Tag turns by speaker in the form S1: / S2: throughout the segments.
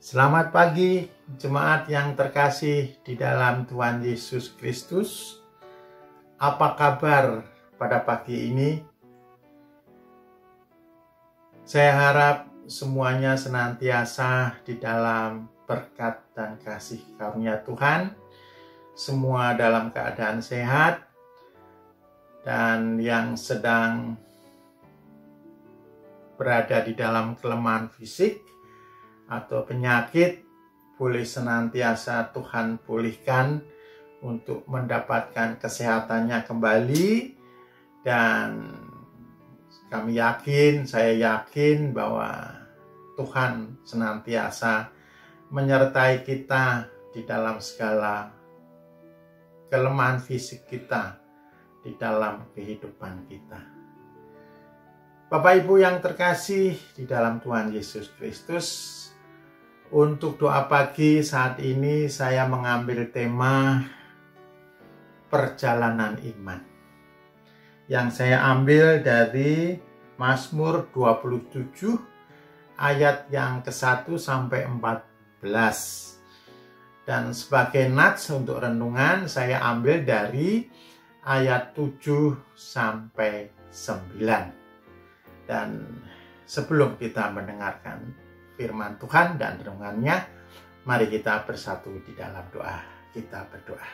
S1: Selamat pagi, jemaat yang terkasih di dalam Tuhan Yesus Kristus. Apa kabar pada pagi ini? Saya harap semuanya senantiasa di dalam berkat dan kasih karunia Tuhan. Semua dalam keadaan sehat, dan yang sedang berada di dalam kelemahan fisik atau penyakit, boleh senantiasa Tuhan pulihkan untuk mendapatkan kesehatannya kembali. Dan saya yakin bahwa Tuhan senantiasa menyertai kita di dalam segala kelemahan fisik kita, di dalam kehidupan kita. Bapak Ibu yang terkasih di dalam Tuhan Yesus Kristus, untuk doa pagi saat ini saya mengambil tema perjalanan iman, yang saya ambil dari Mazmur 27 ayat yang ke-1 sampai 14. Dan sebagai nats untuk renungan saya ambil dari ayat 7 sampai 9. Dan sebelum kita mendengarkan firman Tuhan dan renungannya, mari kita bersatu di dalam doa. Kita berdoa.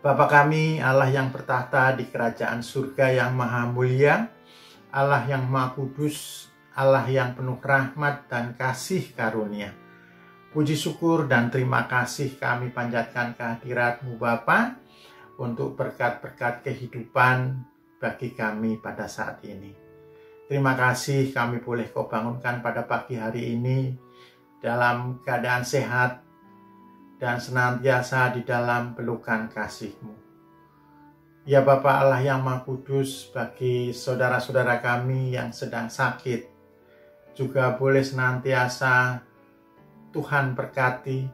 S1: Bapa kami, Allah yang bertahta di kerajaan surga yang maha mulia, Allah yang maha kudus, Allah yang penuh rahmat dan kasih karunia. Puji syukur dan terima kasih kami panjatkan kehadirat-Mu Bapa untuk berkat-berkat kehidupan bagi kami pada saat ini. Terima kasih kami boleh Kau bangunkan pada pagi hari ini dalam keadaan sehat dan senantiasa di dalam pelukan kasih-Mu. Ya Bapa Allah yang Maha Kudus, bagi saudara-saudara kami yang sedang sakit, juga boleh senantiasa Tuhan berkati,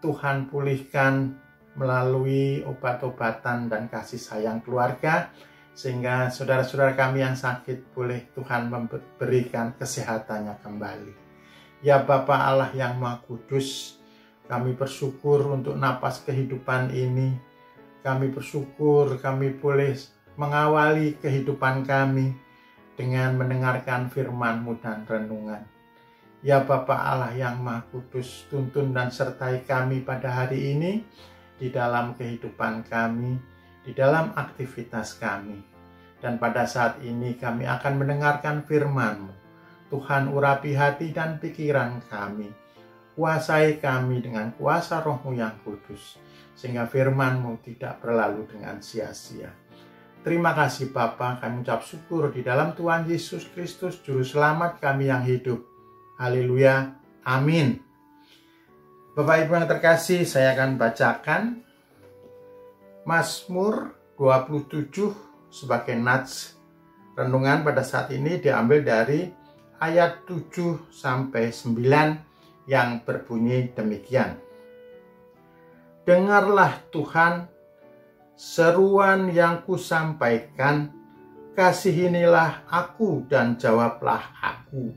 S1: Tuhan pulihkan melalui obat-obatan dan kasih sayang keluarga, sehingga saudara-saudara kami yang sakit boleh Tuhan memberikan kesehatannya kembali. Ya Bapa Allah yang Maha Kudus, kami bersyukur untuk napas kehidupan ini. Kami bersyukur kami boleh mengawali kehidupan kami dengan mendengarkan firman-Mu dan renungan. Ya Bapa Allah yang Maha Kudus, tuntun dan sertai kami pada hari ini di dalam kehidupan kami, di dalam aktivitas kami. Dan pada saat ini kami akan mendengarkan firman-Mu. Tuhan, urapi hati dan pikiran kami. Kuasai kami dengan kuasa Roh-Mu yang kudus, sehingga firman-Mu tidak berlalu dengan sia-sia. Terima kasih Bapa, kami ucap syukur di dalam Tuhan Yesus Kristus, Juru Selamat kami yang hidup. Haleluya, amin. Bapak Ibu yang terkasih, saya akan bacakan Mazmur 27 sebagai nats renungan pada saat ini, diambil dari ayat 7 sampai 9 yang berbunyi demikian. Dengarlah Tuhan seruan yang kusampaikan, kasihinilah aku dan jawablah aku.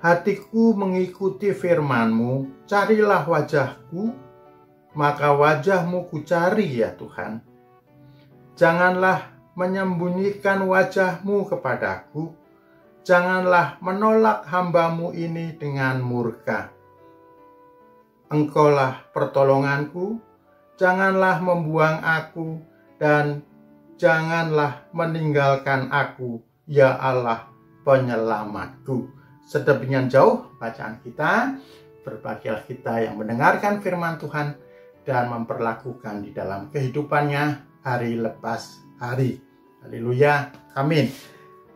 S1: Hatiku mengikuti firman-Mu, carilah wajah-Ku, maka wajah-Mu kucari ya Tuhan. Janganlah menyembunyikan wajah-Mu kepadaku, janganlah menolak hamba-Mu ini dengan murka. Engkaulah pertolonganku, janganlah membuang aku, dan janganlah meninggalkan aku, ya Allah penyelamatku. Sedemikian jauh bacaan kita. Berbahagialah kita yang mendengarkan firman Tuhan dan memperlakukan di dalam kehidupannya hari lepas hari. Haleluya, amin.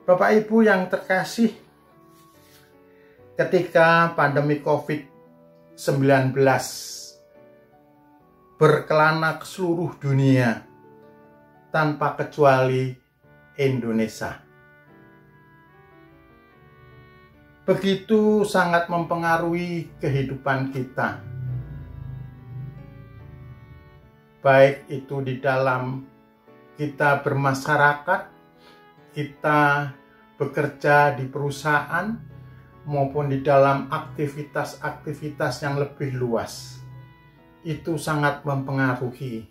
S1: Bapak Ibu yang terkasih, ketika pandemi COVID-19 berkelana ke seluruh dunia tanpa kecuali Indonesia, begitu sangat mempengaruhi kehidupan kita, baik itu di dalam kita bermasyarakat, kita bekerja di perusahaan, maupun di dalam aktivitas-aktivitas yang lebih luas. Itu sangat mempengaruhi.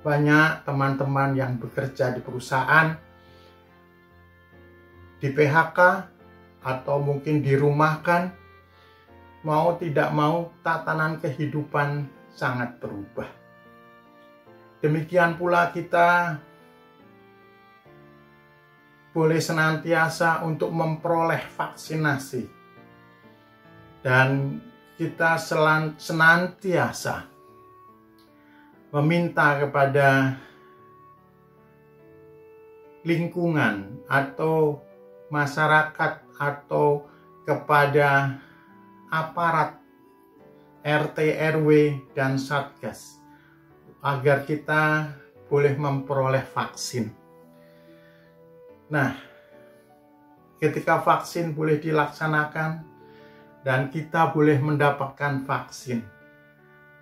S1: Banyak teman-teman yang bekerja di perusahaan, di PHK, atau mungkin dirumahkan, mau tidak mau tatanan kehidupan sangat berubah. Demikian pula kita boleh senantiasa untuk memperoleh vaksinasi. Dan kita senantiasa meminta kepada lingkungan atau masyarakat atau kepada aparat RT, RW, dan Satgas agar kita boleh memperoleh vaksin. Nah, ketika vaksin boleh dilaksanakan dan kita boleh mendapatkan vaksin,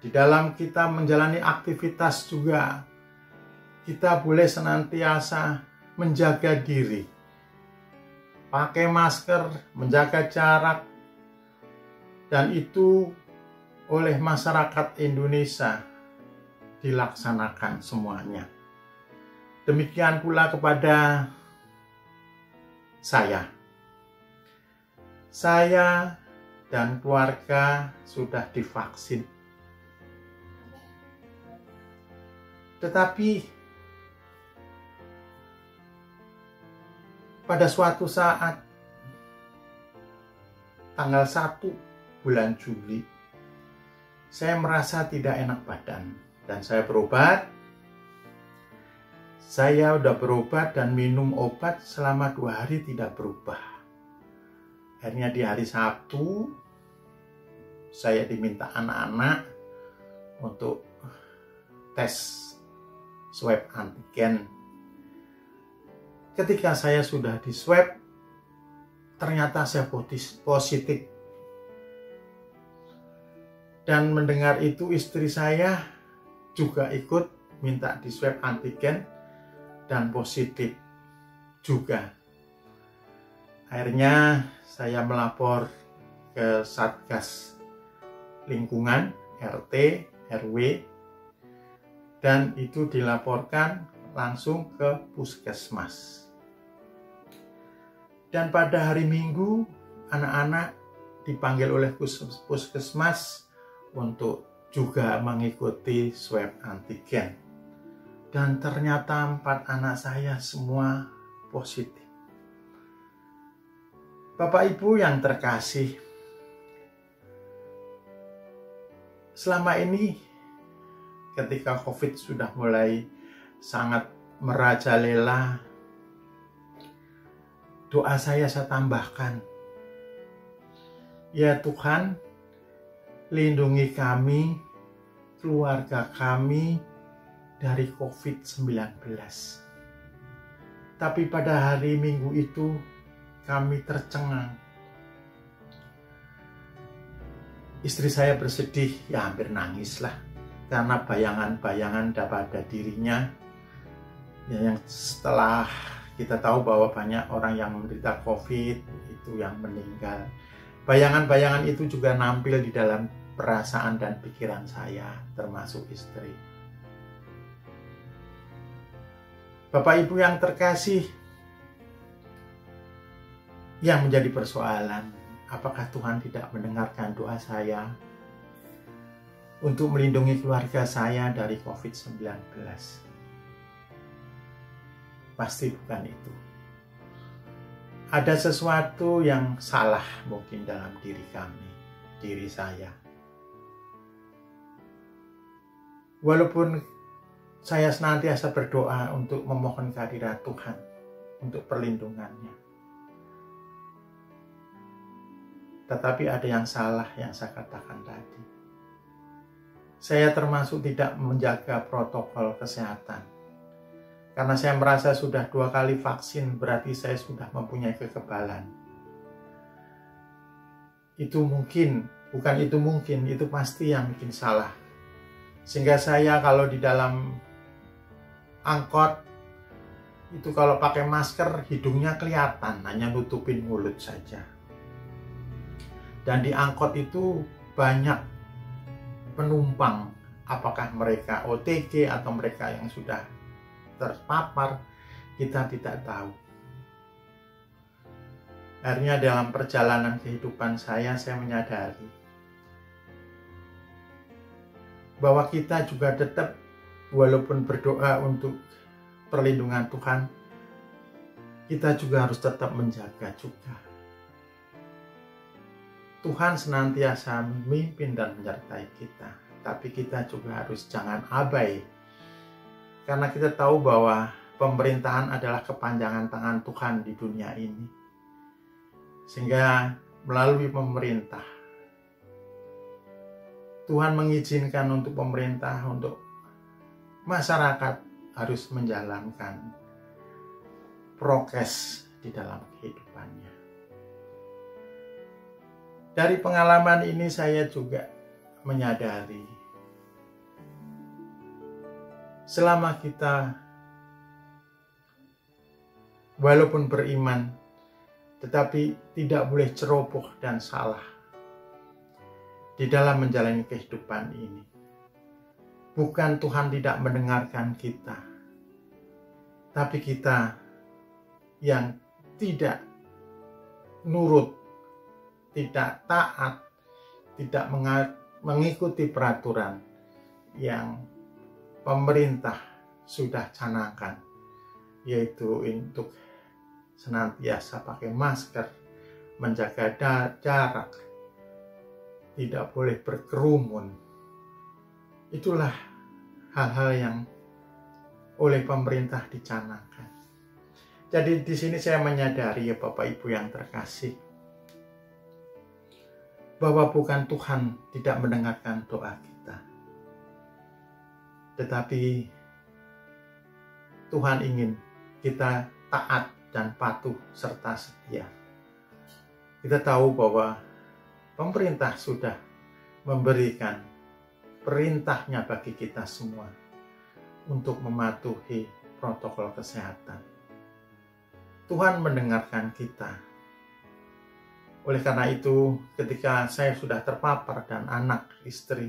S1: di dalam kita menjalani aktivitas juga kita boleh senantiasa menjaga diri, pakai masker, menjaga jarak, dan itu oleh masyarakat Indonesia dilaksanakan semuanya. Demikian pula kepada saya dan keluarga sudah divaksin. Tetapi pada suatu saat tanggal 1 bulan Juli, saya merasa tidak enak badan dan saya berobat. Saya udah berobat dan minum obat selama 2 hari tidak berubah. Akhirnya di hari Sabtu, saya diminta anak-anak untuk tes swab antigen. Ketika saya sudah di swab, ternyata saya positif. Dan mendengar itu istri saya juga ikut minta di swab antigen dan positif juga. Akhirnya saya melapor ke Satgas lingkungan, RT, RW, dan itu dilaporkan langsung ke puskesmas. Dan pada hari Minggu, anak-anak dipanggil oleh puskesmas untuk juga mengikuti swab antigen. Dan ternyata 4 anak saya semua positif. Bapak Ibu yang terkasih, selama ini ketika COVID sudah mulai sangat merajalela, doa saya tambahkan, ya Tuhan, lindungi kami, keluarga kami dari COVID-19. Tapi pada hari Minggu itu kami tercengang. Istri saya bersedih, ya hampir nangis lah, karena bayangan-bayangan pada dirinya ya, yang setelah kita tahu bahwa banyak orang yang menderita COVID itu yang meninggal. Bayangan-bayangan itu juga nampil di dalam perasaan dan pikiran saya, termasuk istri. Bapak Ibu yang terkasih, yang menjadi persoalan, apakah Tuhan tidak mendengarkan doa saya untuk melindungi keluarga saya dari COVID-19? Pasti bukan itu. Ada sesuatu yang salah mungkin dalam diri kami, diri saya. Walaupun saya senantiasa berdoa untuk memohon kehadiran Tuhan, untuk perlindungannya. Tetapi ada yang salah yang saya katakan tadi. Saya termasuk tidak menjaga protokol kesehatan. Karena saya merasa sudah 2 kali vaksin, berarti saya sudah mempunyai kekebalan. Itu mungkin, bukan itu mungkin, itu pasti yang bikin salah. Sehingga saya kalau di dalam angkot, itu kalau pakai masker, hidungnya kelihatan, hanya nutupin mulut saja. Dan di angkot itu banyak penumpang, apakah mereka OTG atau mereka yang sudah terpapar, kita tidak tahu. Akhirnya dalam perjalanan kehidupan saya menyadari bahwa kita juga tetap, walaupun berdoa untuk perlindungan Tuhan, kita juga harus tetap menjaga juga. Tuhan senantiasa memimpin dan menyertai kita, tapi kita juga harus jangan abai, karena kita tahu bahwa pemerintahan adalah kepanjangan tangan Tuhan di dunia ini. Sehingga melalui pemerintah, Tuhan mengizinkan untuk pemerintah, untuk masyarakat harus menjalankan prokes di dalam kehidupannya. Dari pengalaman ini saya juga menyadari, selama kita walaupun beriman, tetapi tidak boleh ceroboh dan salah di dalam menjalani kehidupan ini. Bukan Tuhan tidak mendengarkan kita, tapi kita yang tidak nurut, tidak taat, tidak mengikuti peraturan yang pemerintah sudah canangkan, yaitu untuk senantiasa pakai masker, menjaga jarak, tidak boleh berkerumun. Itulah hal-hal yang oleh pemerintah dicanangkan. Jadi di sini saya menyadari, ya Bapak Ibu yang terkasih, bahwa bukan Tuhan tidak mendengarkan doa kita, tetapi Tuhan ingin kita taat dan patuh serta setia. Kita tahu bahwa pemerintah sudah memberikan perintahnya bagi kita semua untuk mematuhi protokol kesehatan. Tuhan mendengarkan kita. Oleh karena itu, ketika saya sudah terpapar dan anak istri,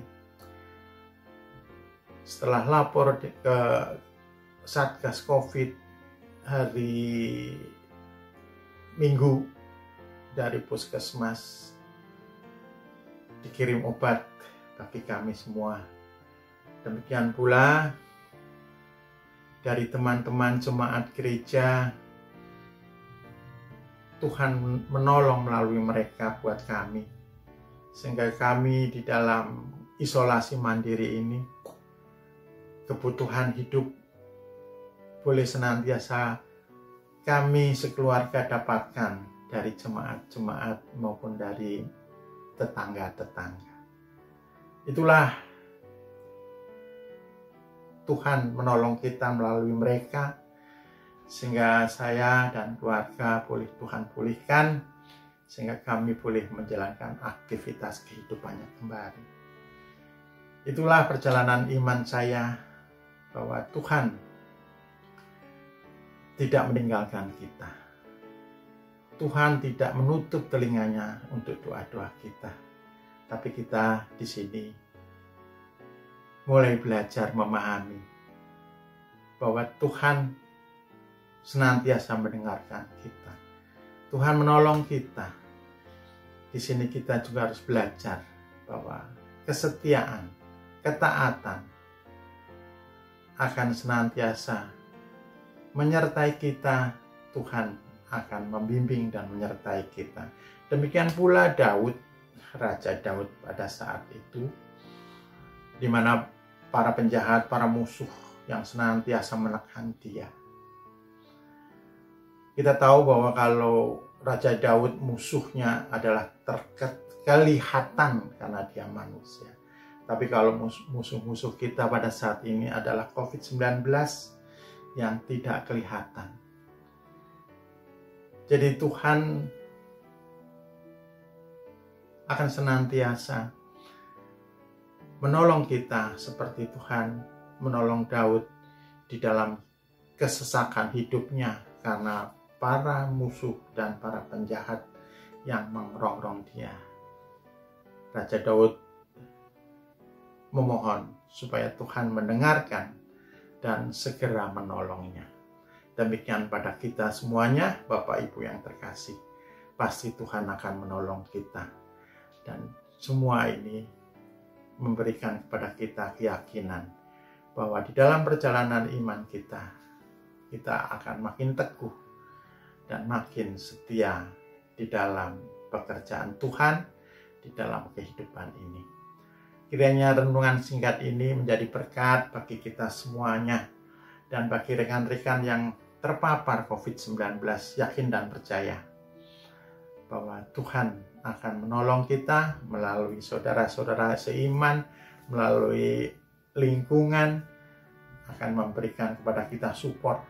S1: setelah lapor ke Satgas Covid hari Minggu dari puskesmas, dikirim obat bagi kami semua. Demikian pula dari teman-teman jemaat gereja, Tuhan menolong melalui mereka buat kami, sehingga kami di dalam isolasi mandiri ini, kebutuhan hidup boleh senantiasa kami sekeluarga dapatkan dari jemaat-jemaat maupun dari tetangga-tetangga. Itulah Tuhan menolong kita melalui mereka, sehingga saya dan keluarga boleh Tuhan pulihkan, sehingga kami boleh menjalankan aktivitas kehidupannya kembali. Itulah perjalanan iman saya, bahwa Tuhan tidak meninggalkan kita. Tuhan tidak menutup telinganya untuk doa-doa kita. Tapi kita di sini mulai belajar memahami bahwa Tuhan senantiasa mendengarkan kita. Tuhan menolong kita. Di sini kita juga harus belajar bahwa kesetiaan, ketaatan akan senantiasa menyertai kita. Tuhan akan membimbing dan menyertai kita. Demikian pula Daud, Raja Daud pada saat itu, di mana para penjahat, para musuh yang senantiasa menekan dia. Kita tahu bahwa kalau Raja Daud musuhnya adalah kelihatan karena dia manusia. Tapi kalau musuh-musuh kita pada saat ini adalah COVID-19 yang tidak kelihatan. Jadi Tuhan akan senantiasa menolong kita seperti Tuhan menolong Daud di dalam kesesakan hidupnya karena para musuh dan para penjahat yang mengerongrong dia. Raja Daud memohon supaya Tuhan mendengarkan dan segera menolongnya. Demikian pada kita semuanya, Bapak Ibu yang terkasih. Pasti Tuhan akan menolong kita. Dan semua ini memberikan kepada kita keyakinan bahwa di dalam perjalanan iman kita akan makin teguh dan makin setia di dalam pekerjaan Tuhan, di dalam kehidupan ini. Kiranya renungan singkat ini menjadi berkat bagi kita semuanya dan bagi rekan-rekan yang terpapar COVID-19, yakin dan percaya bahwa Tuhan akan menolong kita melalui saudara-saudara seiman, melalui lingkungan, akan memberikan kepada kita support,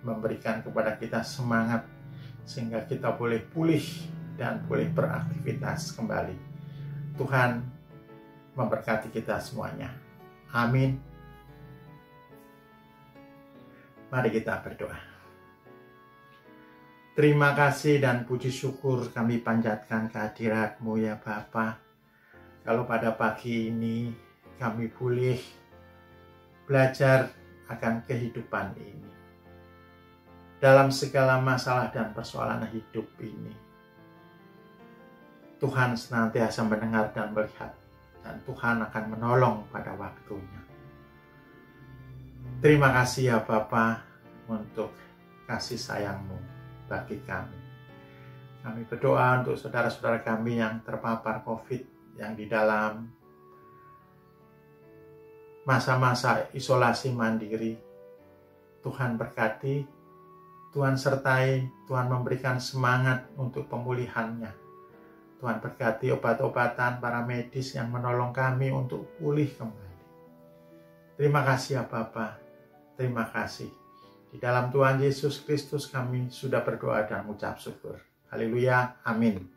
S1: memberikan kepada kita semangat, sehingga kita boleh pulih dan boleh beraktivitas kembali. Tuhan memberkati kita semuanya. Amin. Mari kita berdoa. Terima kasih dan puji syukur kami panjatkan kehadirat-Mu ya Bapa. Kalau pada pagi ini kami boleh belajar akan kehidupan ini. Dalam segala masalah dan persoalan hidup ini, Tuhan senantiasa mendengar dan melihat, dan Tuhan akan menolong pada waktunya. Terima kasih ya Bapa untuk kasih sayang-Mu bagi kami. Kami berdoa untuk saudara-saudara kami yang terpapar COVID, yang di dalam masa-masa isolasi mandiri. Tuhan berkati, Tuhan sertai, Tuhan memberikan semangat untuk pemulihannya. Tuhan berkati obat-obatan para medis yang menolong kami untuk pulih kembali. Terima kasih ya Bapa. Terima kasih. Di dalam Tuhan Yesus Kristus kami sudah berdoa dan mengucap syukur. Haleluya. Amin.